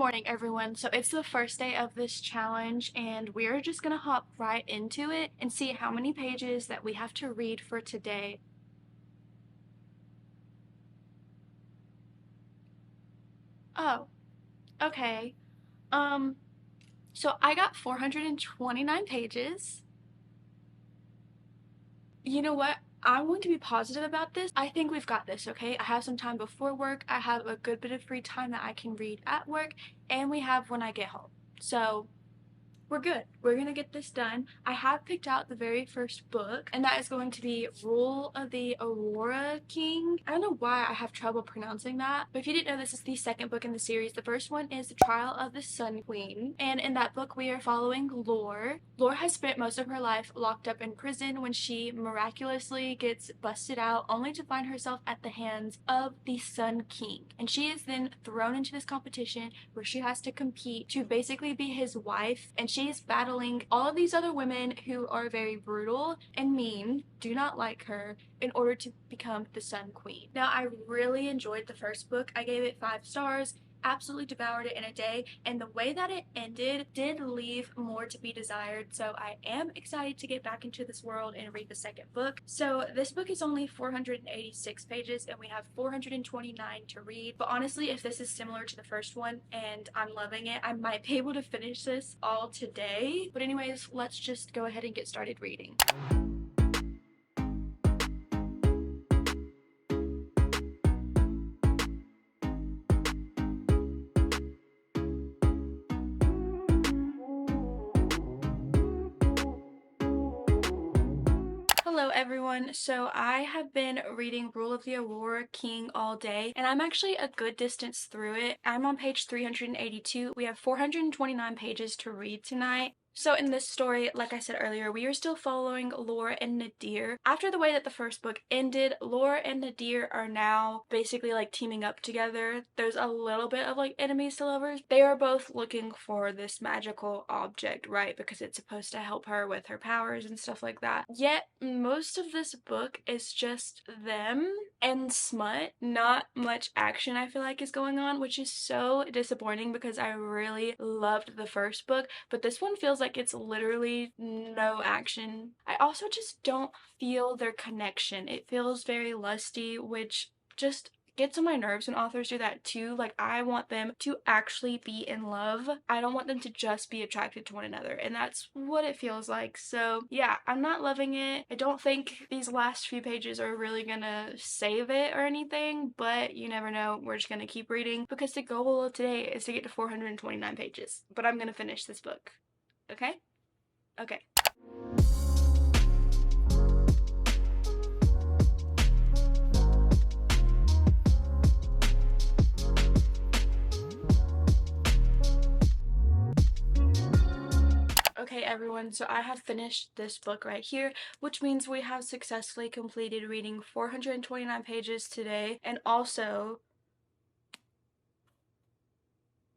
morning, everyone. So it's the first day of this challenge, and we're just gonna hop right into it and see how many pages that we have to read for today. Oh, okay. Um, so I got 429 pages. You know what? I'm going to be positive about this. I think we've got this, okay? I have some time before work. I have a good bit of free time that I can read at work, and we have when I get home. So we're good. We're gonna get this done. I have picked out the very first book, and that is going to be Rule of the Aurora King. I don't know why I have trouble pronouncing that, but if you didn't know, this is the second book in the series. The first one is The Trial of the Sun Queen, and in that book we are following Lore. Lore has spent most of her life locked up in prison when she miraculously gets busted out, only to find herself at the hands of the Sun King. And she is then thrown into this competition where she has to compete to basically be his wife, and she's battling all of these other women who are very brutal and mean, do not like her, in order to become the Sun Queen. Now, I really enjoyed the first book. I gave it 5 stars. Absolutely devoured it in a day, and the way that it ended did leave more to be desired, so I am excited to get back into this world and read the second book. So this book is only 486 pages and we have 429 to read, but honestly, if this is similar to the first one and I'm loving it, I might be able to finish this all today. But anyways, let's just go ahead and get started reading. Hello everyone, so I have been reading Rule of the Aurora King all day, and I'm actually a good distance through it. I'm on page 382. We have 429 pages to read tonight. So in this story, like I said earlier, we are still following Laura and Nadir. After the way that the first book ended, Laura and Nadir are now basically like teaming up together. There's a little bit of like enemies to lovers. They are both looking for this magical object, right? Because it's supposed to help her with her powers and stuff like that. Yet most of this book is just them and smut. Not much action, I feel like, is going on, which is so disappointing because I really loved the first book, but this one feels like it's literally no action. I also just don't feel their connection. It feels very lusty, which just gets on my nerves when authors do that too. Like, I want them to actually be in love. I don't want them to just be attracted to one another, and that's what it feels like. So yeah, I'm not loving it. I don't think these last few pages are really gonna save it or anything, but you never know. We're just gonna keep reading because the goal of today is to get to 429 pages, but I'm gonna finish this book. Okay? Okay. Okay everyone, so I have finished this book right here, which means we have successfully completed reading 429 pages today, and also,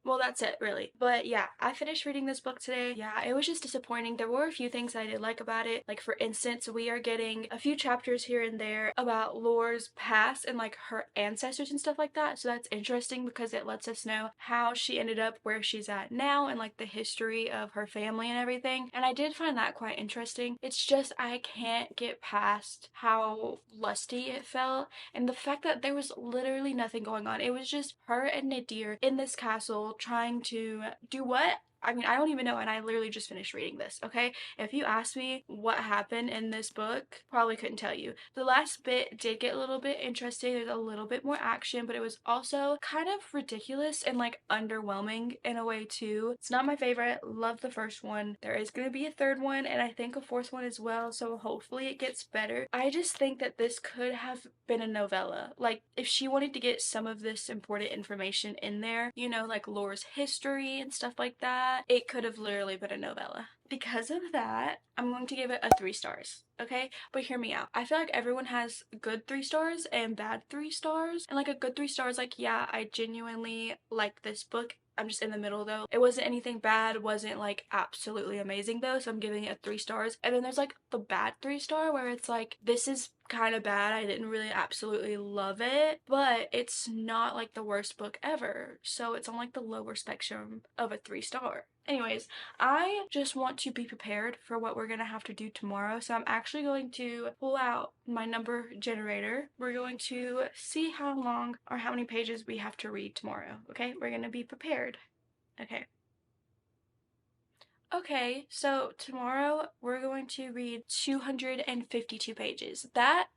well, that's it, really. But yeah, I finished reading this book today. Yeah, it was just disappointing. There were a few things I did like about it. Like, for instance, we are getting a few chapters here and there about Lore's past and like her ancestors and stuff like that. So that's interesting because it lets us know how she ended up where she's at now and like the history of her family and everything. And I did find that quite interesting. It's just I can't get past how lusty it felt and the fact that there was literally nothing going on. It was just her and Nadir in this castle trying to do what? I mean, I don't even know, and I literally just finished reading this, okay? If you asked me what happened in this book, probably couldn't tell you. The last bit did get a little bit interesting. There's a little bit more action, but it was also kind of ridiculous and like underwhelming in a way too. It's not my favorite. Love the first one. There is going to be a third one, and I think a fourth one as well, so hopefully it gets better. I just think that this could have been a novella. Like, if she wanted to get some of this important information in there, you know, like Lore's history and stuff like that, it could have literally been a novella. Because of that, I'm going to give it a 3 stars, okay? But hear me out. I feel like everyone has good 3 stars and bad 3 stars. And like a good 3 stars, like, yeah, I genuinely like this book. I'm just in the middle though. It wasn't anything bad, wasn't like absolutely amazing though, so I'm giving it a 3 stars. And then there's like the bad 3 star where it's like, this is kind of bad. I didn't really absolutely love it, but it's not like the worst book ever. So it's on like the lower spectrum of a 3-star. Anyways, I just want to be prepared for what we're gonna have to do tomorrow. So I'm actually going to pull out my number generator. We're going to see how long or how many pages we have to read tomorrow. Okay, we're gonna be prepared. Okay. Okay, so tomorrow we're going to read 252 pages. That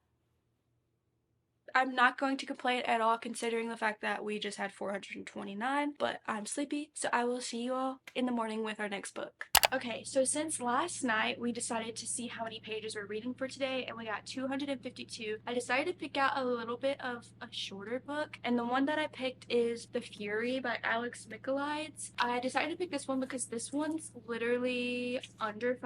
I'm not going to complain at all considering the fact that we just had 429, but I'm sleepy, so I will see you all in the morning with our next book. Okay, so since last night we decided to see how many pages we're reading for today, and we got 252, I decided to pick out a little bit of a shorter book, and the one that I picked is The Fury by Alex MacLeod. I decided to pick this one because this one's literally under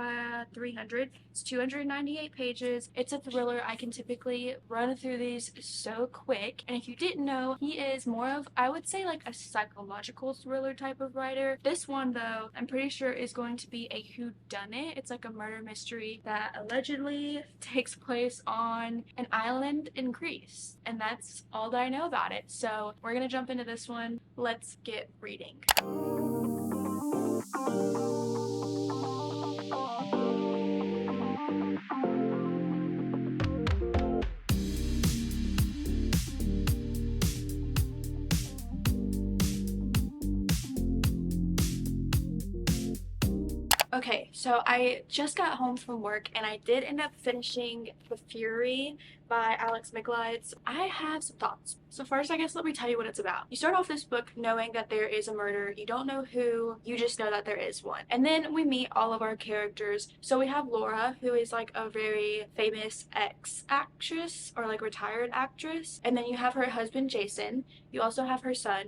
300. It's 298 pages. It's a thriller. I can typically run through these so quick, and if you didn't know, he is more of, I would say, like a psychological thriller type of writer. This one, though, I'm pretty sure is going to be a whodunit. It's like a murder mystery that allegedly takes place on an island in Greece, and that's all that I know about it. So we're gonna jump into this one. Let's get reading. Okay, so I just got home from work and I did end up finishing The Fury by Alex MacLeod. I have some thoughts. So first, I guess let me tell you what it's about. You start off this book knowing that there is a murder. You don't know who, you just know that there is one. And then we meet all of our characters. So we have Laura, who is like a very famous ex-actress or like retired actress. And then you have her husband, Jason. You also have her son.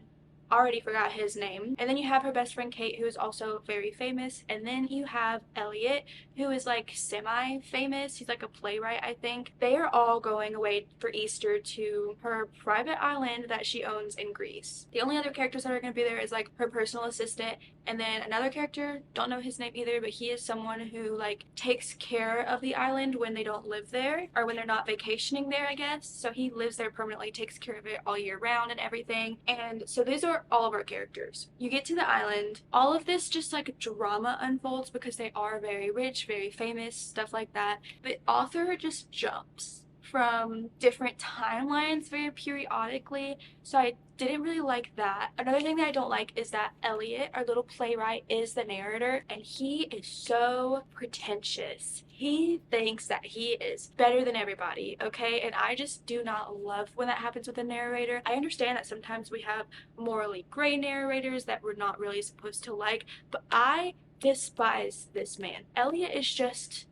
Already forgot his name. And then you have her best friend Kate, who is also very famous. And then you have Elliot, who is like semi-famous. He's like a playwright, I think. They are all going away for Easter to her private island that she owns in Greece. The only other characters that are going to be there is like her personal assistant, and then another character, don't know his name either, but he is someone who like takes care of the island when they don't live there, or when they're not vacationing there, I guess. So he lives there permanently, takes care of it all year round and everything. And so these are all of our characters. You get to the island, all of this just like drama unfolds because they are very rich, very famous, stuff like that. The author just jumps from different timelines very periodically, so I didn't really like that. Another thing that I don't like is that Elliot, our little playwright, is the narrator, and he is so pretentious. He thinks that he is better than everybody, okay? And I just do not love when that happens with a narrator. I understand that sometimes we have morally gray narrators that we're not really supposed to like, but I despise this man. Elliot is just...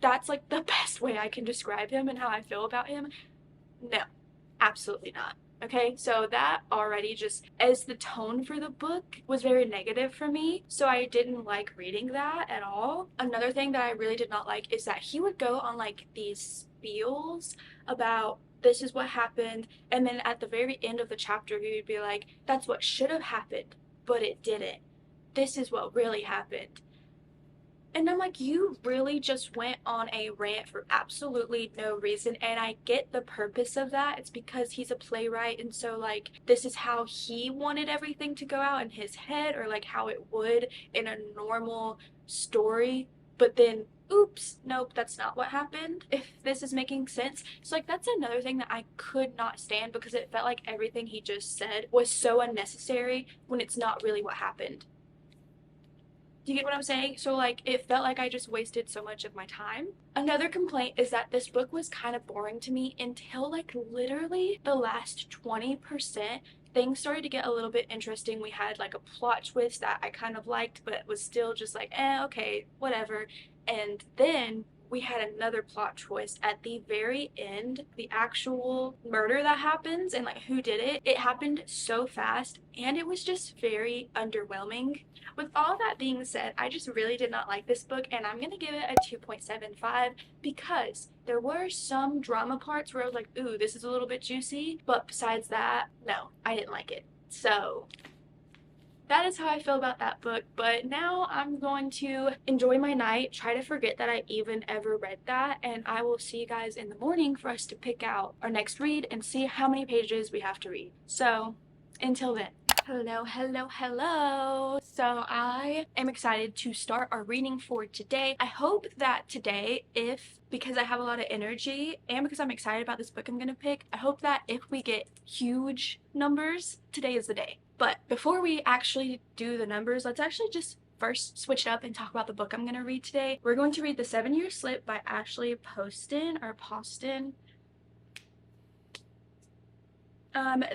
that's like the best way I can describe him and how I feel about him. No, absolutely not. Okay, so that already just, as the tone for the book was very negative for me, so I didn't like reading that at all. Another thing that I really did not like is that he would go on like these spiels about this is what happened, and then at the very end of the chapter he would be like, that's what should have happened, but it didn't. This is what really happened. And I'm like, you really just went on a rant for absolutely no reason. And I get the purpose of that. It's because he's a playwright. And so, like, this is how he wanted everything to go out in his head, or like how it would in a normal story. But then, oops, nope, that's not what happened. If this is making sense. So, like, that's another thing that I could not stand, because it felt like everything he just said was so unnecessary when it's not really what happened. Do you get what I'm saying? So like, it felt like I just wasted so much of my time. Another complaint is that this book was kind of boring to me until like literally the last 20%. Things started to get a little bit interesting. We had like a plot twist that I kind of liked, but was still just like, okay, whatever. And then we had another plot twist at the very end. The actual murder that happens and like who did it, it happened so fast, and it was just very underwhelming. With all that being said, I just really did not like this book, and I'm gonna give it a 2.75 because there were some drama parts where I was like, ooh, this is a little bit juicy, but besides that, no, I didn't like it. So that is how I feel about that book. But now I'm going to enjoy my night, try to forget that I even ever read that, and I will see you guys in the morning for us to pick out our next read and see how many pages we have to read. So until then. Hello, hello, hello. So I am excited to start our reading for today. I hope that today, because I have a lot of energy and because I'm excited about this book I'm gonna pick, I hope that if we get huge numbers, today is the day. But before we actually do the numbers, let's actually just first switch it up and talk about the book I'm gonna read today. We're going to read The 7-Year Slip by Ashley Poston.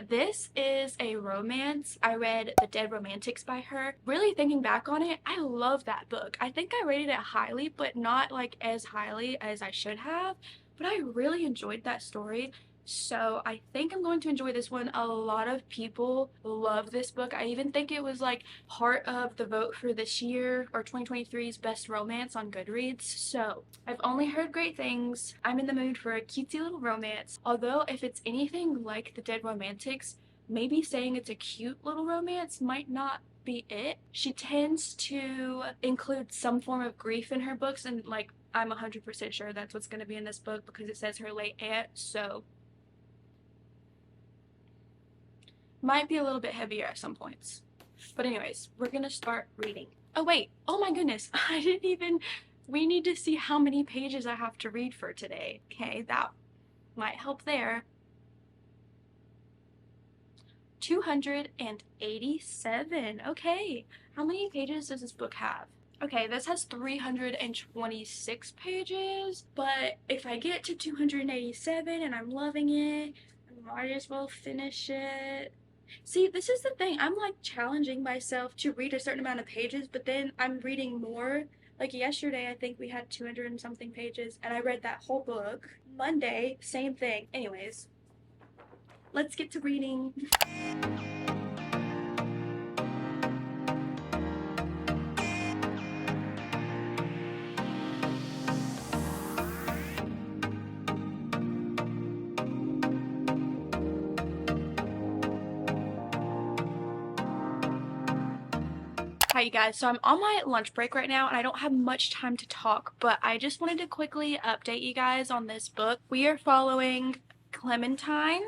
This is a romance. I read The Dead Romantics by her. Really thinking back on it, I love that book. I think I rated it highly, but not like as highly as I should have. But I really enjoyed that story. So I think I'm going to enjoy this one. A lot of people love this book. I even think it was like part of the vote for this year or 2023's best romance on Goodreads. So I've only heard great things. I'm in the mood for a cutesy little romance. Although if it's anything like The Dead Romantics, maybe saying it's a cute little romance might not be it. She tends to include some form of grief in her books, and like I'm 100% sure that's what's going to be in this book because it says her late aunt, so might be a little bit heavier at some points. But anyways, we're gonna start reading. Oh wait, oh my goodness, we need to see how many pages I have to read for today. Okay, that might help there. 287. Okay, how many pages does this book have? Okay, this has 326 pages, but if I get to 287 and I'm loving it, I might as well finish it. See, this is the thing. I'm like challenging myself to read a certain amount of pages, but then I'm reading more. Like yesterday, I think we had 200 and something pages, and I read that whole book. Monday, same thing. Anyways, let's get to reading. Hi you guys, so I'm on my lunch break right now and I don't have much time to talk, but I just wanted to quickly update you guys on this book. We are following Clementine,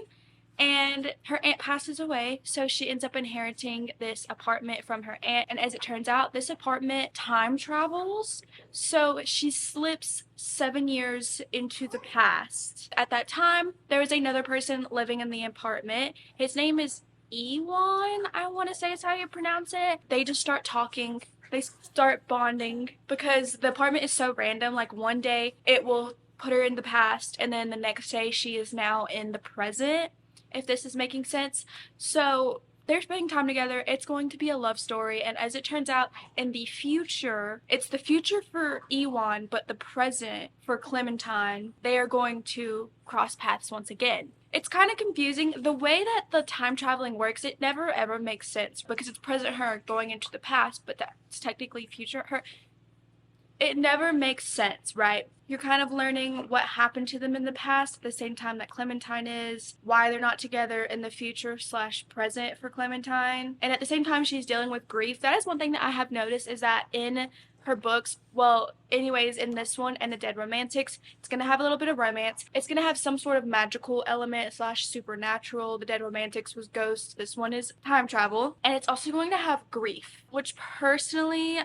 and her aunt passes away, so she ends up inheriting this apartment from her aunt, and as it turns out, this apartment time travels, so she slips 7 years into the past. At that time, there was another person living in the apartment. His name is Ewan, I want to say is how you pronounce it. They just start talking. They start bonding because the apartment is so random. Like one day it will put her in the past and then the next day she is now in the present, if this is making sense. So they're spending time together. It's going to be a love story, and as it turns out, in the future, it's the future for Ewan, but the present for Clementine. They are going to cross paths once again. It's kind of confusing. The way that the time traveling works, it never ever makes sense because it's present her going into the past, but that's technically future her. It never makes sense, right? You're kind of learning what happened to them in the past at the same time that Clementine is, why they're not together in the future / present for Clementine. And at the same time, she's dealing with grief. That is one thing that I have noticed, is that in her books, well, anyways, in this one and The Dead Romantics, it's going to have a little bit of romance. It's going to have some sort of magical element / supernatural. The Dead Romantics was ghosts. This one is time travel. And it's also going to have grief, which personally,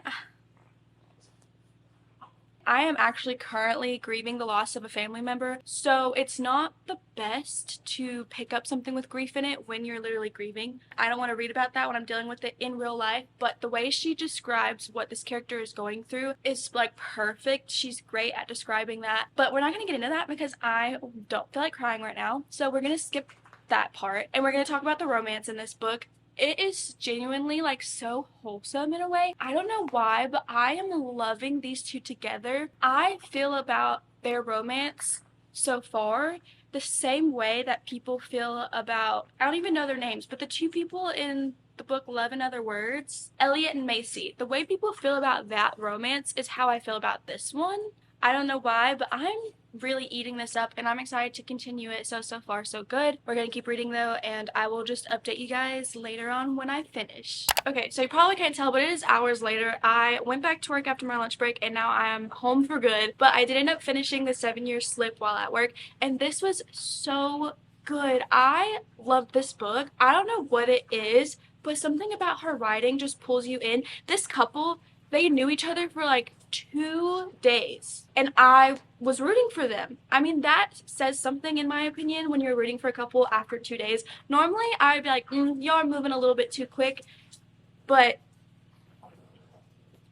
I am actually currently grieving the loss of a family member, so it's not the best to pick up something with grief in it when you're literally grieving. I don't want to read about that when I'm dealing with it in real life, but the way she describes what this character is going through is like perfect. She's great at describing that, but we're not going to get into that because I don't feel like crying right now, so we're going to skip that part, and we're going to talk about the romance in this book. It is genuinely like so wholesome in a way. I don't know why, but I am loving these two together. I feel about their romance so far the same way that people feel about, I don't even know their names, but the two people in the book Love in Other Words, Elliot and Macy. The way people feel about that romance is how I feel about this one. I don't know why, but I'm really eating this up, and I'm excited to continue it. So far so good. We're gonna keep reading though, and I will just update you guys later on when I finish. Okay, so you probably can't tell, but it is hours later. I went back to work after my lunch break, and now I am home for good, but I did end up finishing the 7-Year Slip while at work, and this was so good. I love this book. I don't know what it is, but something about her writing just pulls you in. This couple, they knew each other for like 2 days, and I was rooting for them. I mean, that says something in my opinion when you're rooting for a couple after 2 days. Normally I'd be like, y'all are moving a little bit too quick, but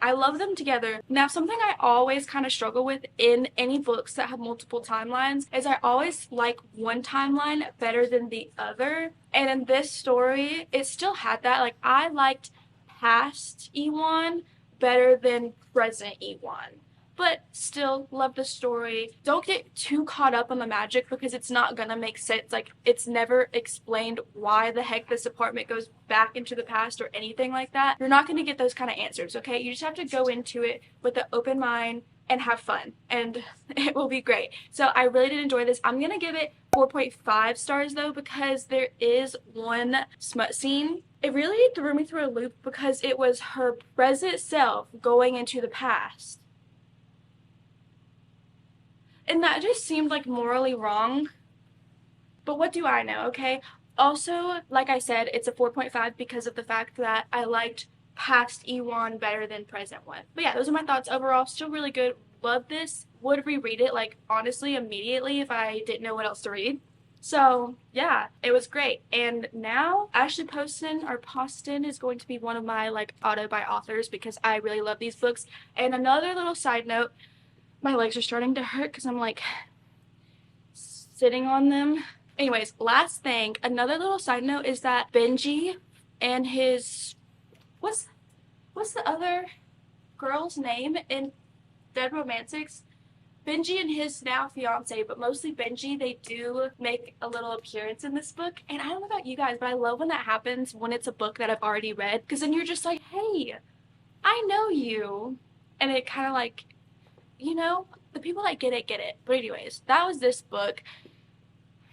I love them together. Now, something I always kind of struggle with in any books that have multiple timelines is I always like one timeline better than the other. And in this story, it still had that. Like, I liked past Ewan better than present Ewan. But still love the story. Don't get too caught up on the magic because it's not gonna make sense. Like, it's never explained why the heck this apartment goes back into the past or anything like that. You're not gonna get those kind of answers, okay? You just have to go into it with an open mind and have fun, and it will be great. So I really did enjoy this. I'm gonna give it 4.5 stars though, because there is one smut scene. It really threw me through a loop because it was her present self going into the past. And that just seemed like morally wrong. But what do I know, okay? Also, like I said, it's a 4.5 because of the fact that I liked past E1 better than present one. But yeah, those are my thoughts overall. Still really good. Love this. Would reread it, like, honestly, immediately if I didn't know what else to read. So, yeah, it was great. And now, Ashley Poston is going to be one of my, like, auto-buy authors because I really love these books. And another little side note, my legs are starting to hurt because I'm like sitting on them. Anyways, last thing, another little side note is that Benji and his what's the other girl's name in Dead Romantics? Benji and his now fiance, but mostly Benji, they do make a little appearance in this book. And I don't know about you guys, but I love when that happens when it's a book that I've already read, because then you're just like, hey, I know you. And it kind of like, you know, the people that get it. But anyways, that was this book.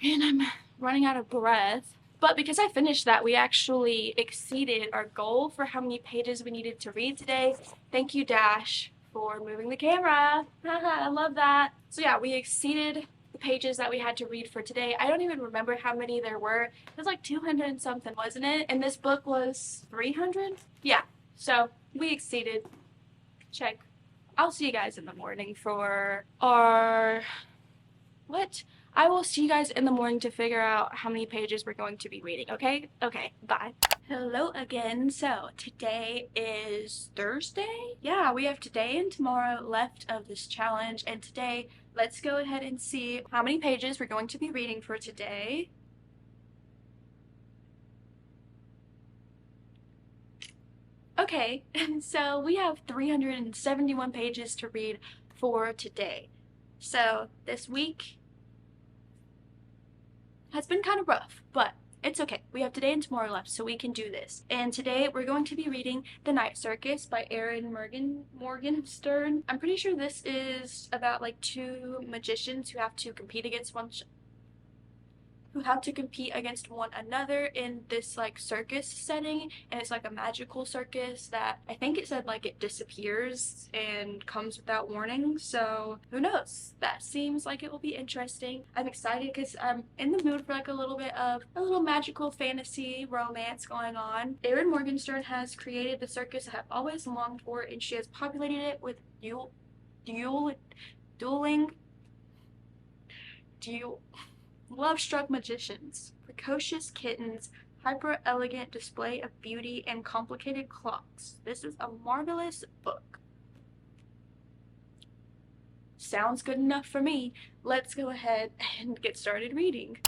And I'm running out of breath. But because I finished that, we actually exceeded our goal for how many pages we needed to read today. Thank you, Dash, for moving the camera. I love that. So yeah, we exceeded the pages that we had to read for today. I don't even remember how many there were. It was like 200 and something, wasn't it? And this book was 300? Yeah, so we exceeded. Check. I'll see you guys in the morning for our... What? I will see you guys in the morning to figure out how many pages we're going to be reading, okay? Okay, bye. Hello again. So, today is Thursday? Yeah, we have today and tomorrow left of this challenge, and today, let's go ahead and see how many pages we're going to be reading for today. Okay, so we have 371 pages to read for today. So this week has been kind of rough, but it's okay. We have today and tomorrow left, so we can do this. And today we're going to be reading The Night Circus by Erin Morgenstern. I'm pretty sure this is about like 2 magicians who have to compete against one another in this like circus setting, and it's like a magical circus that I think it said like it disappears and comes without warning, so who knows. That seems like it will be interesting. I'm excited because I'm in the mood for like a little bit of a little magical fantasy romance going on. Erin Morgenstern has created the circus I have always longed for, and she has populated it with love-struck magicians, precocious kittens, hyper-elegant display of beauty, and complicated clocks. This is a marvelous book. Sounds good enough for me. Let's go ahead and get started reading.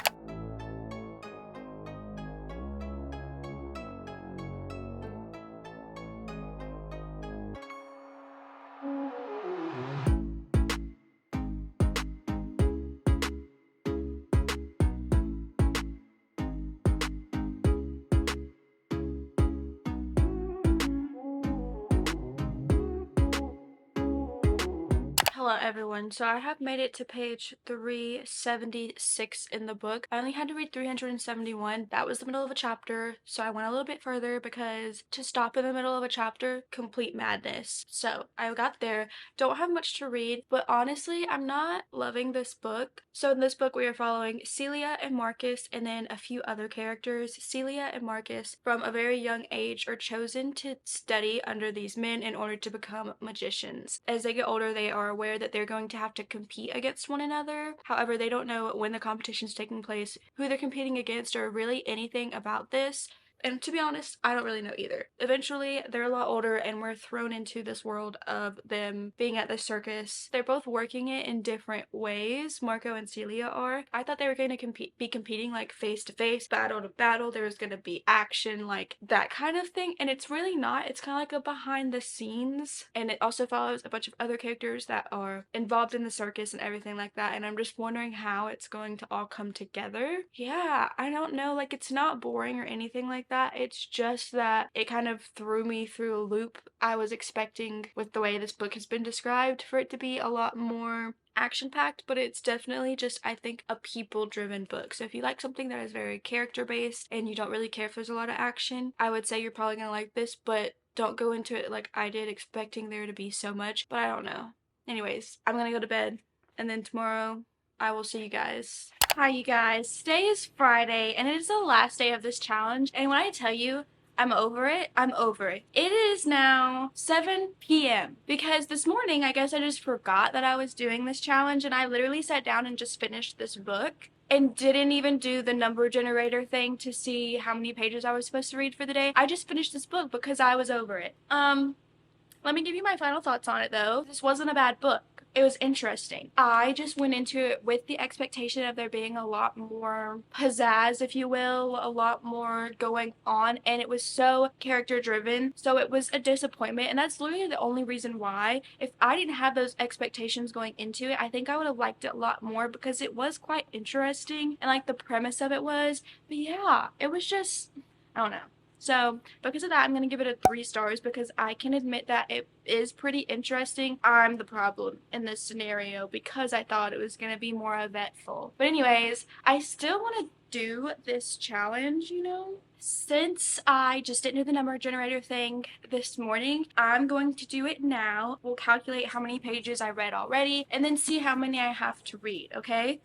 Hello everyone, so I have made it to page 376 in the book. I only had to read 371. That was the middle of a chapter, so I went a little bit further because to stop in the middle of a chapter, complete madness. So I got there, don't have much to read, but honestly, I'm not loving this book. So in this book, we are following Celia and Marcus and then a few other characters. Celia and Marcus, from a very young age, are chosen to study under these men in order to become magicians. As they get older, they are aware that they're going to have to compete against one another. However, they don't know when the competition's taking place, who they're competing against, or really anything about this. And to be honest, I don't really know either. Eventually, they're a lot older and we're thrown into this world of them being at the circus. They're both working it in different ways, Marco and Celia are. I thought they were going to be competing like face to face, battle to battle. There was going to be action, like that kind of thing. And it's really not. It's kind of like a behind the scenes. And it also follows a bunch of other characters that are involved in the circus and everything like that. And I'm just wondering how it's going to all come together. Yeah, I don't know. Like, it's not boring or anything like that. It's just that it kind of threw me through a loop. I was expecting, with the way this book has been described, for it to be a lot more action-packed, but it's definitely just, I think, a people-driven book. So if you like something that is very character-based and you don't really care if there's a lot of action, I would say you're probably gonna like this, but don't go into it like I did, expecting there to be so much, but I don't know. Anyways, I'm gonna go to bed, and then tomorrow I will see you guys. Hi you guys, today is Friday and it is the last day of this challenge, and when I tell you I'm over it, I'm over it. It is now 7 p.m. because this morning I guess I just forgot that I was doing this challenge, and I literally sat down and just finished this book and didn't even do the number generator thing to see how many pages I was supposed to read for the day. I just finished this book because I was over it. Let me give you my final thoughts on it though. This wasn't a bad book. It was interesting. I just went into it with the expectation of there being a lot more pizzazz, if you will, a lot more going on, and it was so character driven, so it was a disappointment, and that's literally the only reason why. If I didn't have those expectations going into it, I think I would have liked it a lot more because it was quite interesting and like the premise of it was, but yeah, it was just, I don't know. So because of that, I'm going to give it a 3 stars because I can admit that it is pretty interesting. I'm the problem in this scenario because I thought it was going to be more eventful. But anyways, I still want to do this challenge, you know? Since I just didn't do the number generator thing this morning, I'm going to do it now. We'll calculate how many pages I read already and then see how many I have to read, okay?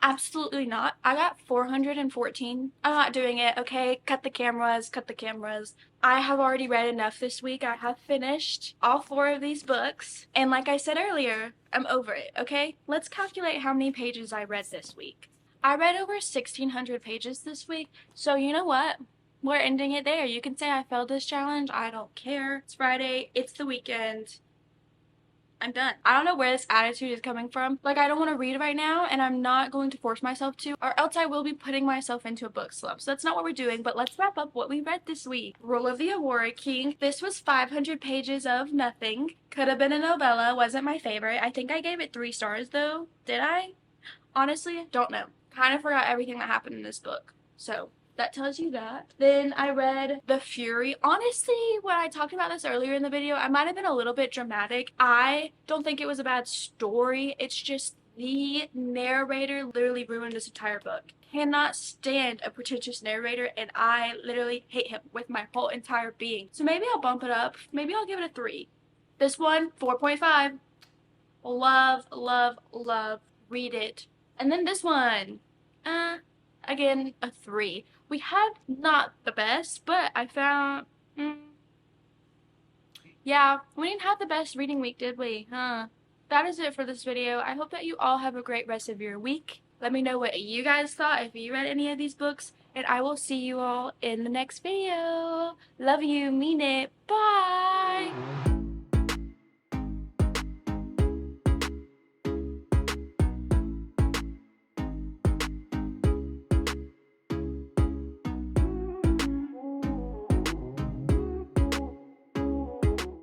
Absolutely not. I got 414. I'm not doing it, okay? Cut the cameras, cut the cameras. I have already read enough this week. I have finished all 4 of these books. And like I said earlier, I'm over it, okay? Let's calculate how many pages I read this week. I read over 1,600 pages this week, so you know what? We're ending it there. You can say I failed this challenge. I don't care. It's Friday. It's the weekend. I'm done. I don't know where this attitude is coming from. Like, I don't want to read right now, and I'm not going to force myself to, or else I will be putting myself into a book slump. So that's not what we're doing, but let's wrap up what we read this week. Rule of the Aurora King. This was 500 pages of nothing. Could have been a novella. Wasn't my favorite. I think I gave it 3 stars, though. Did I? Honestly, don't know. Kind of forgot everything that happened in this book. So that tells you that. Then I read The Fury. Honestly, when I talked about this earlier in the video, I might have been a little bit dramatic. I don't think it was a bad story. It's just the narrator literally ruined this entire book. Cannot stand a pretentious narrator, and I literally hate him with my whole entire being. So maybe I'll bump it up. Maybe I'll give it a 3. This one, 4.5. Love, love, love. Read it. And then this one, again, a 3. We had not the best, but I found, yeah, we didn't have the best reading week, did we? That is it for this video. I hope that you all have a great rest of your week. Let me know what you guys thought if you read any of these books, and I will see you all in the next video. Love you, mean it. Bye!